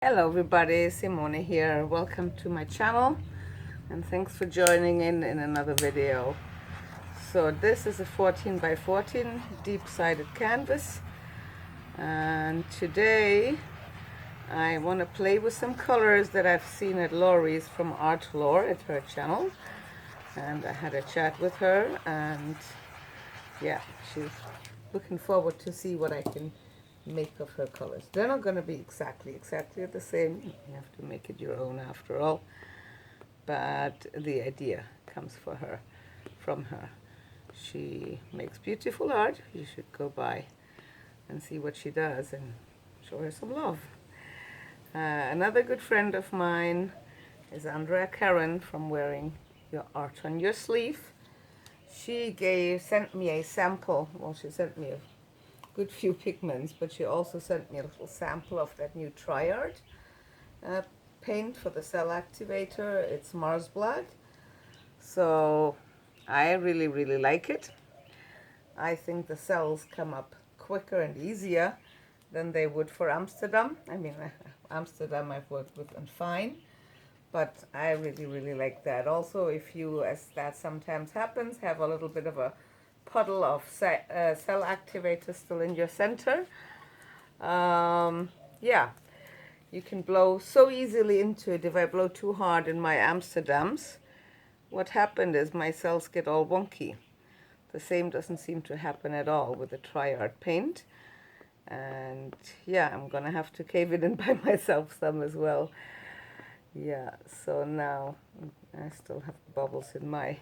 Hello everybody, Simone here. Welcome to my channel and thanks for joining in another video. So this is a 14 by 14 deep-sided canvas, and today I want to play with some colors that I've seen at Laurie's from Art Lore at her channel, and I had a chat with her, and yeah, she's looking forward to see what I can make of her colors. They're not going to be exactly the same. You have to make it your own after all, but the idea comes from her. She makes beautiful art. You should go by and see what she does and show her some love. Another good friend of mine is Andrea Karen from Wearing Your Art on Your Sleeve. She sent me a sample. Well, she sent me a good few pigments, but she also sent me a little sample of that new Triart uh, paint for the cell activator. It's Mars Black. So I really like it. I think the cells come up quicker and easier than they would for Amsterdam. I mean, Amsterdam I've worked with and fine, but I really like that. Also, if you, as that sometimes happens, have a little bit of a puddle of cell activator still in your center, yeah, you can blow so easily into it. If I blow too hard in my Amsterdams, what happened is my cells get all wonky. The same doesn't seem to happen at all with the Triart paint. And yeah, I'm gonna have to cave it in by myself some as well. Yeah, so now I still have bubbles in my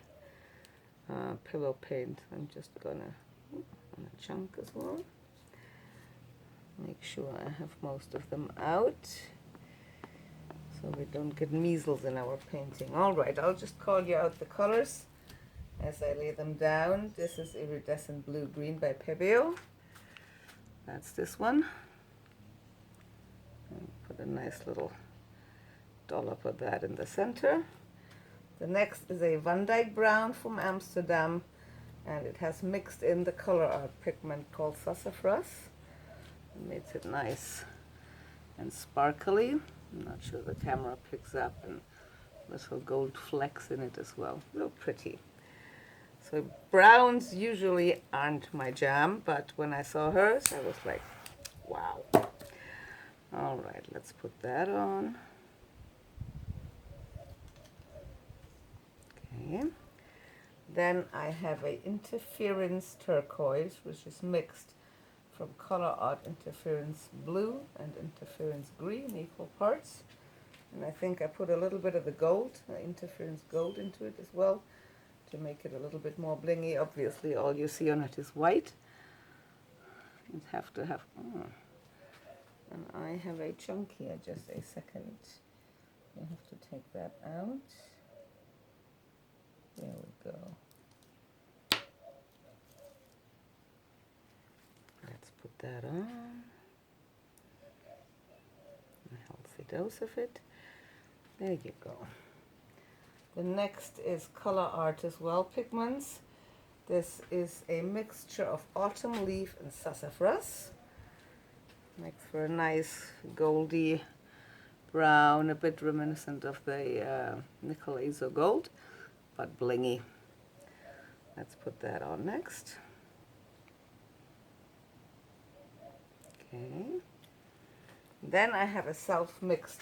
pillow paint. I'm just gonna on a chunk as well. Make sure I have most of them out so we don't get measles in our painting. All right, I'll just call you out the colors as I lay them down. This is Iridescent Blue Green by Pebeo. That's this one. And put a nice little dollop of that in the center. The next is a Van Dyke Brown from Amsterdam, and it has mixed in the color art pigment called Sassafras. It makes it nice and sparkly. I'm not sure the camera picks up, and little gold flecks in it as well. Real pretty. So browns usually aren't my jam, but when I saw hers, I was like, wow. All right, let's put that on. Okay. Then I have a Interference Turquoise, which is mixed from Color Art Interference Blue and Interference Green, equal parts. And I think I put a little bit of the gold, Interference Gold, into it as well to make it a little bit more blingy. Obviously, all you see on it is white. You have to have... And I have a chunk here, just a second. You have to take that out. There we go. Let's put that on. A healthy dose of it. There you go. The next is Color Art as well pigments. This is a mixture of Autumn Leaf and Sassafras. Makes for a nice goldy brown, a bit reminiscent of the Nickel Azo Gold, but blingy. Let's put that on next. Okay. Then I have a self-mixed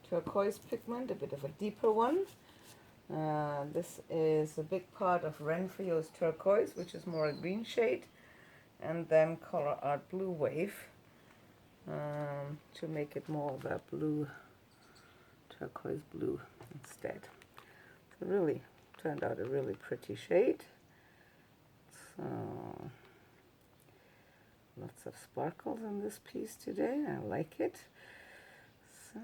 turquoise pigment, a bit of a deeper one. This is a big part of Renfrio's turquoise, which is more a green shade, and then Color Art Blue Wave to make it more of a blue, turquoise blue instead. So really turned out a really pretty shade. So lots of sparkles in this piece today. I like it. So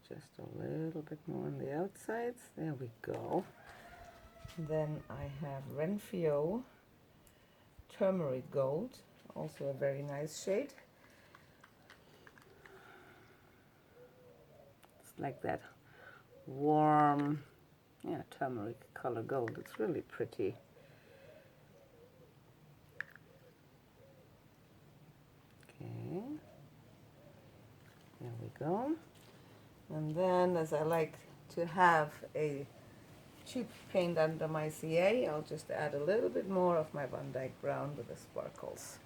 just a little bit more on the outsides. There we go. Then I have Renfrio Turmeric Gold, also a very nice shade. It's like that warm, yeah, turmeric color gold. It's really pretty. Okay. There we go. And then, as I like to have a cheap paint under my CA, I'll just add a little bit more of my Van Dyke Brown with the sparkles.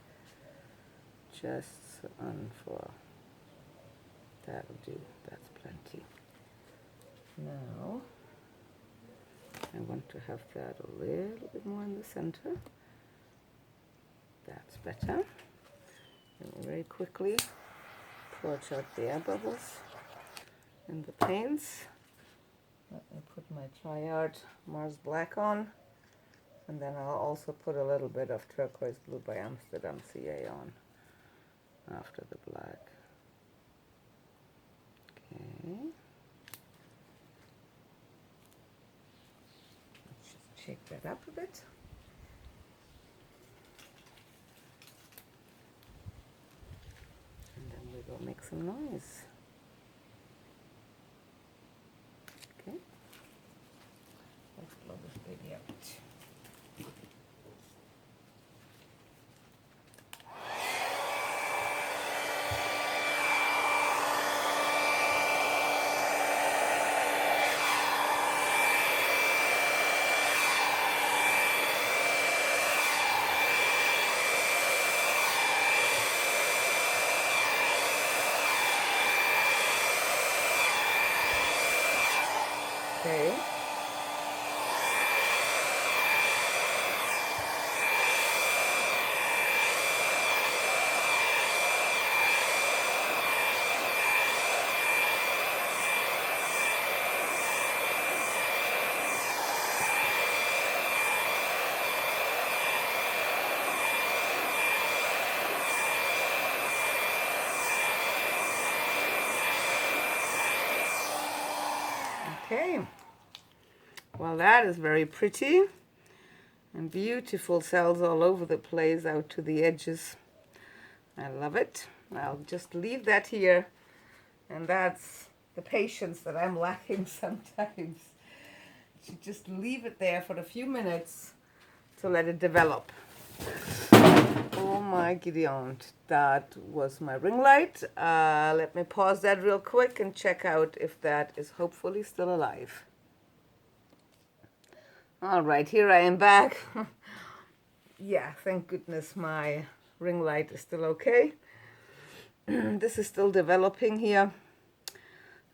Just on for, that'll do, that's plenty. Now, I want to have that a little bit more in the center. That's better. And very quickly purge out the air bubbles in the paints. Let me put my Triart Mars Black on, and then I'll also put a little bit of Turquoise Blue by Amsterdam CA on after the black. Okay. Let's just shake that up a bit. And then we go make some noise. Okay. Let's blow this baby out. Okay. Okay, well, that is very pretty and beautiful cells all over the place out to the edges. I love it. I'll just leave that here, and that's the patience that I'm lacking sometimes. You just leave it there for a few minutes to let it develop. Oh my Gideon, that was my ring light. Let me pause that real quick and check out if that is hopefully still alive. All right, here I am back. Yeah, thank goodness my ring light is still okay. This is still developing here.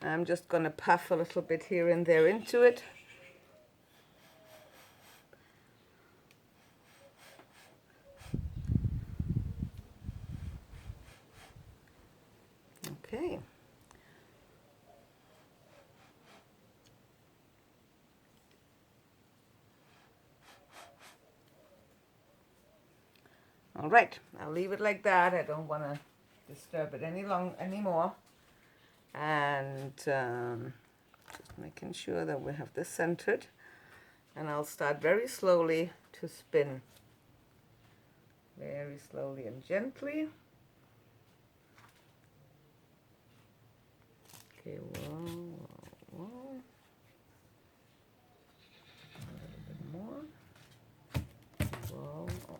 I'm just gonna puff a little bit here and there into it. Okay. All right, I'll leave it like that. I don't want to disturb it anymore. And just making sure that we have this centered. And I'll start very slowly to spin. Very slowly and gently. Okay, whoa, whoa, whoa. A little bit more. Whoa. Oh.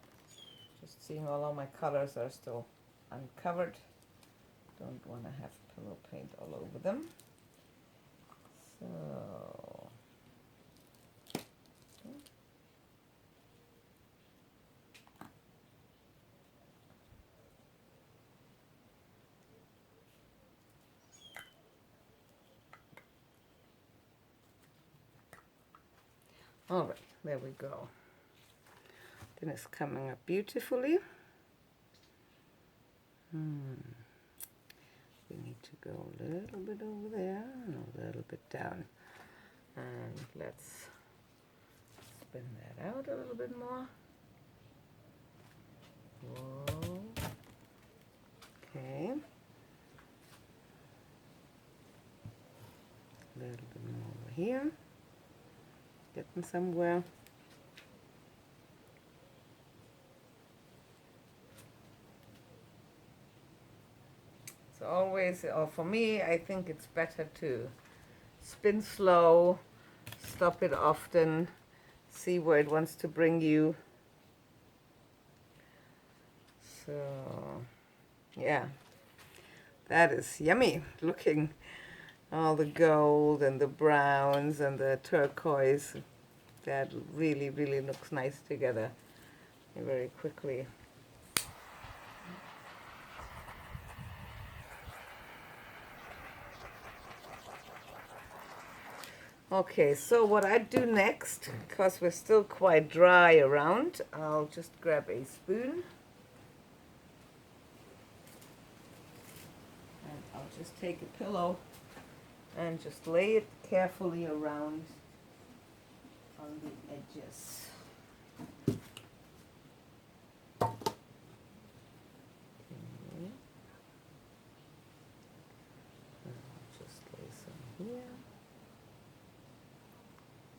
Just seeing all of my colors are still uncovered. Don't want to have pillow paint all over them. So, okay. All right, there we go. Then it's coming up beautifully. We need to go a little bit over there and a little bit down. And let's spin that out a little bit more. Whoa. Okay. A little bit more over here. Getting somewhere. So always, or for me, I think it's better to spin slow, stop it often, see where it wants to bring you. So, yeah, That is yummy looking. All the gold and the browns and the turquoise. That really, really looks nice together very quickly. Okay, so what I do next, because we're still quite dry around, I'll just grab a spoon. And I'll just take a pillow and just lay it carefully around on the edges. Okay. I'll just lay some here.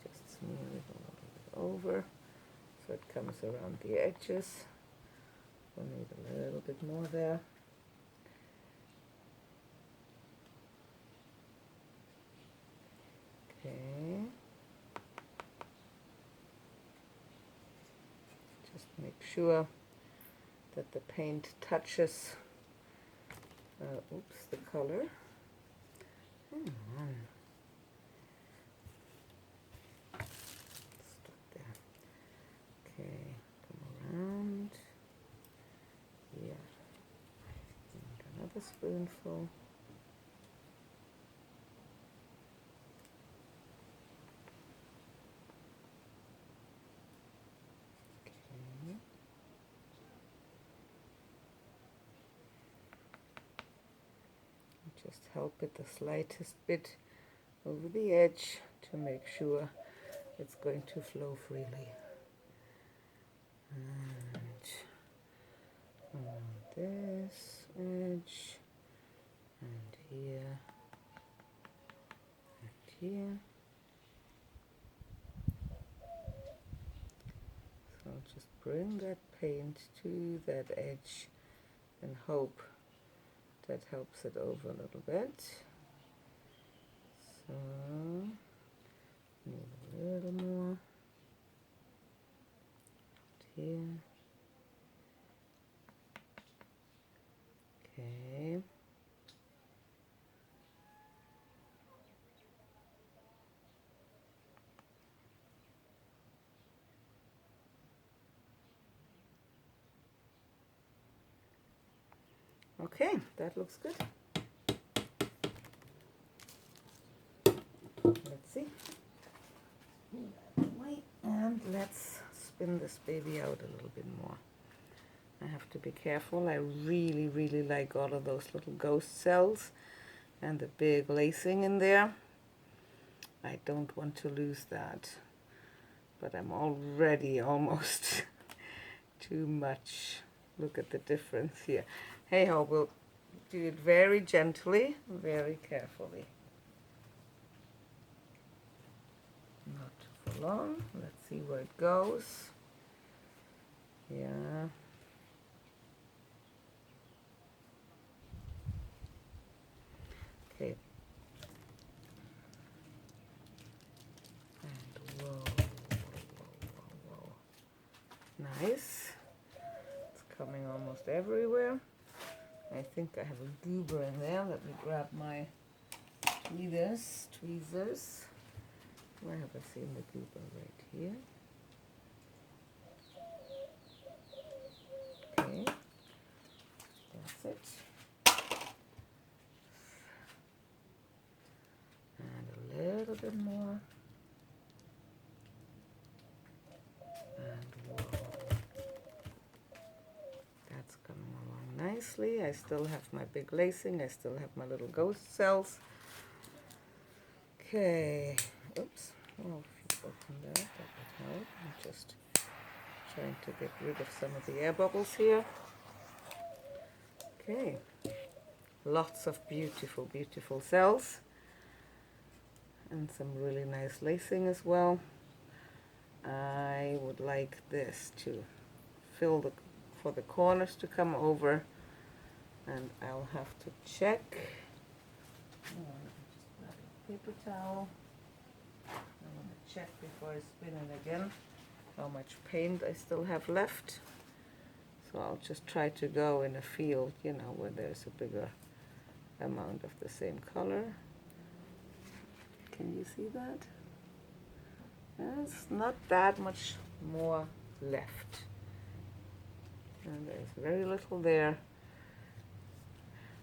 Just smear it a little bit over so it comes around the edges. We'll need a little bit more there. Okay. Just make sure that the paint touches the color. Stuck there. Okay, come around. Yeah. And another spoonful. Just help it the slightest bit over the edge to make sure it's going to flow freely. And on this edge, and here, and here. So I'll just bring that paint to that edge and hope that helps it over a little bit. So, need a little more here. Okay. Okay, that looks good. Let's see. Wait, and let's spin this baby out a little bit more. I have to be careful. I really, really like all of those little ghost cells and the big lacing in there. I don't want to lose that. But I'm already almost too much. Look at the difference here. Hey ho, we'll do it very gently, very carefully. Not for long. Let's see where it goes. Yeah. Okay. And whoa, whoa, whoa, whoa. Nice. It's coming almost everywhere. I think I have a goober in there. Let me grab my tweezers. Where have I seen the goober? Right here. Okay, that's it. And a little bit more. And whoa. That's coming along nicely. I still have my big lacing. I still have my little ghost cells. Okay. Oops. Oh, if you open that would help. I'm just trying to get rid of some of the air bubbles here. Okay. Lots of beautiful, beautiful cells. And some really nice lacing as well. I would like this to fill for the corners to come over. And I'll have to check. Just grab a paper towel. I want to check before I spin it again how much paint I still have left. So I'll just try to go in a field, you know, where there's a bigger amount of the same color. Can you see that? There's not that much more left. And there's very little there.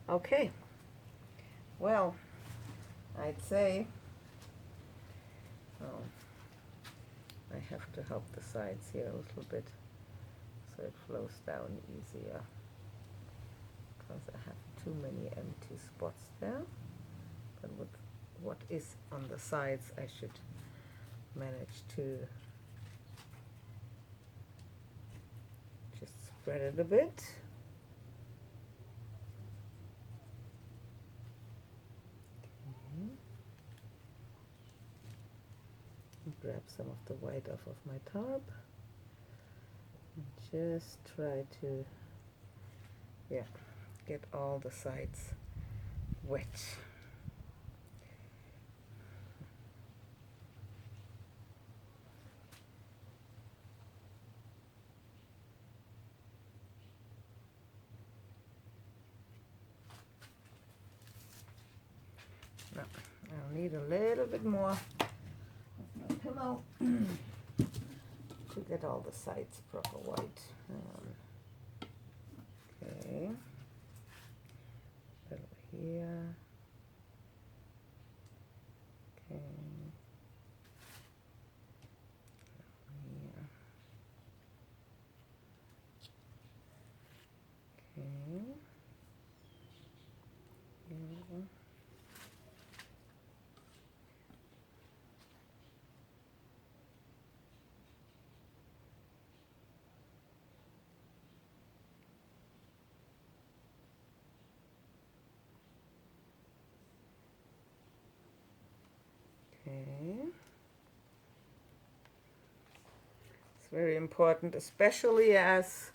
Okay. Well, I'd say, oh, I have to help the sides here a little bit so it flows down easier, because I have too many empty spots there. But with what is on the sides, I should manage to just spread it a bit. Grab some of the white off of my tarp and just try to, yeah, get all the sides wet. Now, I'll need a little bit more pillow to get all the sides proper white. Okay, little here. Okay, here. Okay, here. Okay. It's very important, especially as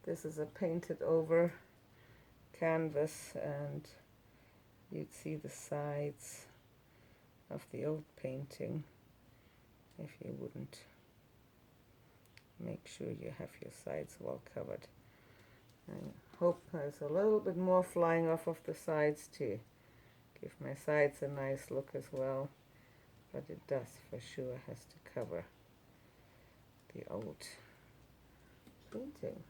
this is a painted over canvas and you'd see the sides of the old painting if you wouldn't make sure you have your sides well covered. I hope there's a little bit more flying off of the sides to give my sides a nice look as well. But it does for sure has to cover the old painting.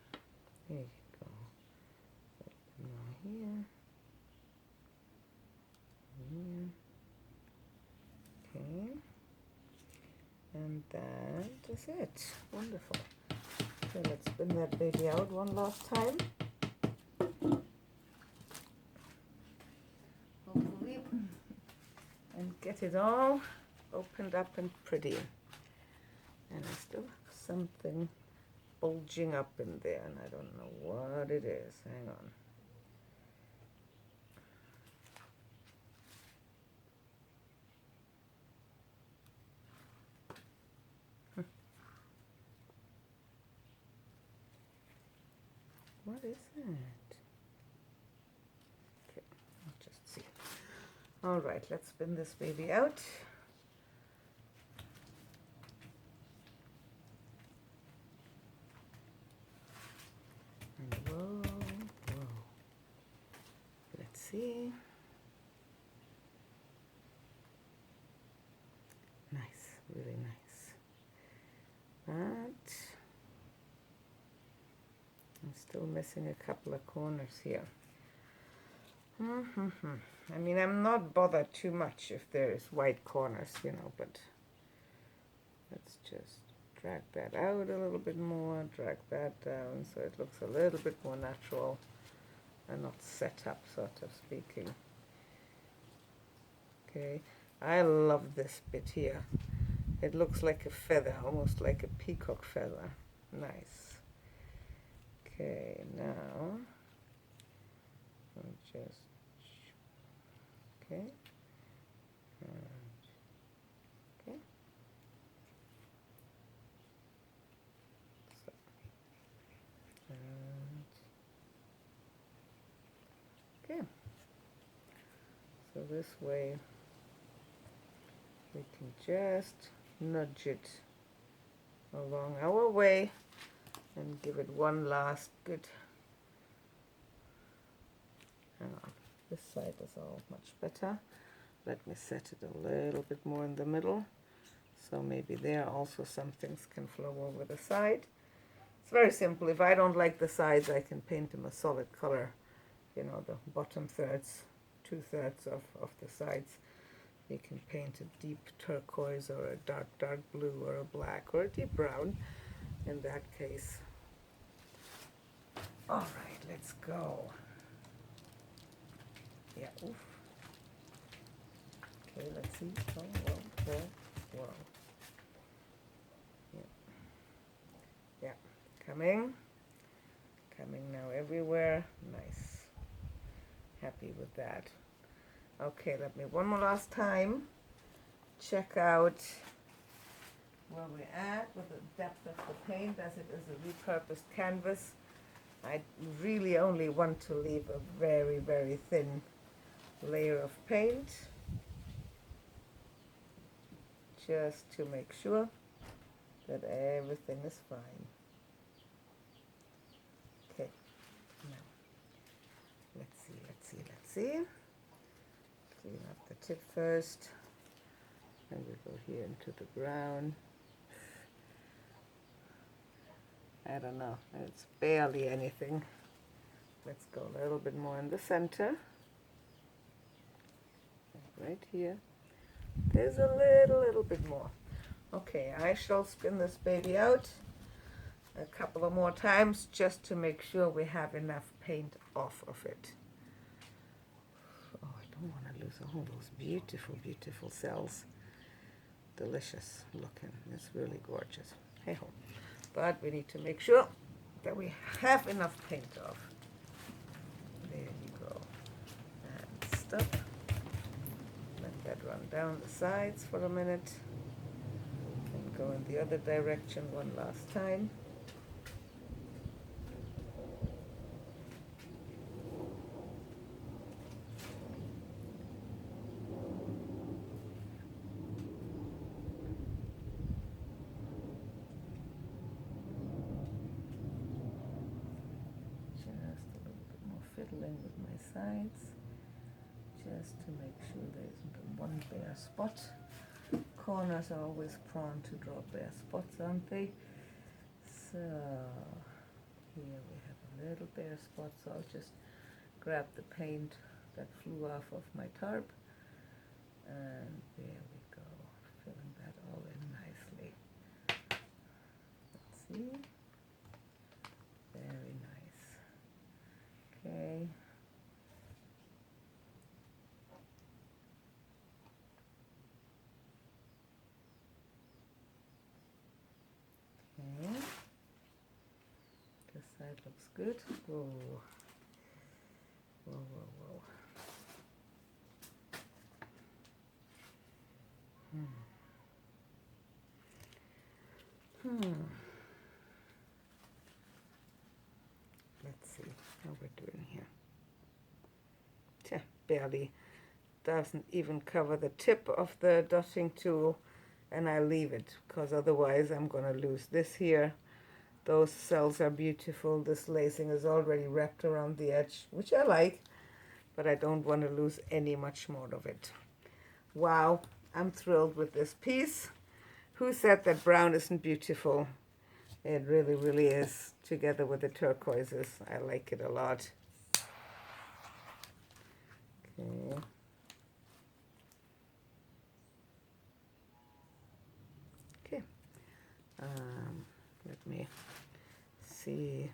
There you go. More here. Here. Okay. And that is it. Wonderful. Okay, let's spin that baby out one last time. Hopefully. And get it all opened up and pretty. And I still have something bulging up in there, and I don't know what it is. Hang on. What is that? Okay, I'll just see. All right, let's spin this baby out. And whoa, whoa. Let's see. Nice, really nice. But I'm still missing a couple of corners here. I mean, I'm not bothered too much if there is white corners, you know, but let's just drag that out a little bit more, drag that down so it looks a little bit more natural and not set up, sort of speaking. Okay, I love this bit here. It looks like a feather, almost like a peacock feather. Nice. Okay, now I'll just, okay, okay. So, okay. So this way we can just nudge it along our way and give it one last good, hang on, This side is all much better. Let me set it a little bit more in the middle. So maybe there also some things can flow over the side. It's very simple. If I don't like the sides, I can paint them a solid color. You know, the bottom thirds, 2/3 of the sides. You can paint a deep turquoise or a dark blue or a black or a deep brown in that case. All right, let's go. Yeah, oof. Okay, let's see. Oh, whoa, whoa, whoa. Yeah, coming now everywhere. Nice. Happy with that. Okay, let me one more last time check out where we're at with the depth of the paint, as it is a repurposed canvas. I really only want to leave a very, very thin layer of paint, just to make sure that everything is fine. Okay, now let's see. Clean up the tip first, and we go here into the brown. I don't know, it's barely anything. Let's go a little bit more in the center. Right here. There's a little bit more. Okay, I shall spin this baby out a couple of more times just to make sure we have enough paint off of it. Oh, I don't want to lose all those beautiful, beautiful cells. Delicious looking. It's really gorgeous. Hey ho. But we need to make sure that we have enough paint off. There you go. And stop. Let that run down the sides for a minute. And go in the other direction one last time. Fiddling with my sides just to make sure there isn't one bare spot. Corners are always prone to draw bare spots, aren't they? So here we have a little bare spot, so I'll just grab the paint that flew off of my tarp, and there we go, filling that all in nicely. Let's see. Very nice. Okay. Okay. This side looks good. Whoa. Whoa, whoa, whoa. Let's see how we're doing here. Barely, doesn't even cover the tip of the dotting tool, and I leave it because otherwise I'm going to lose this here. Those cells are beautiful. This lacing is already wrapped around the edge, which I like, but I don't want to lose any much more of it. Wow, I'm thrilled with this piece. Who said that brown isn't beautiful? It really, really is, together with the turquoises. I like it a lot. Okay. Okay. Let me see.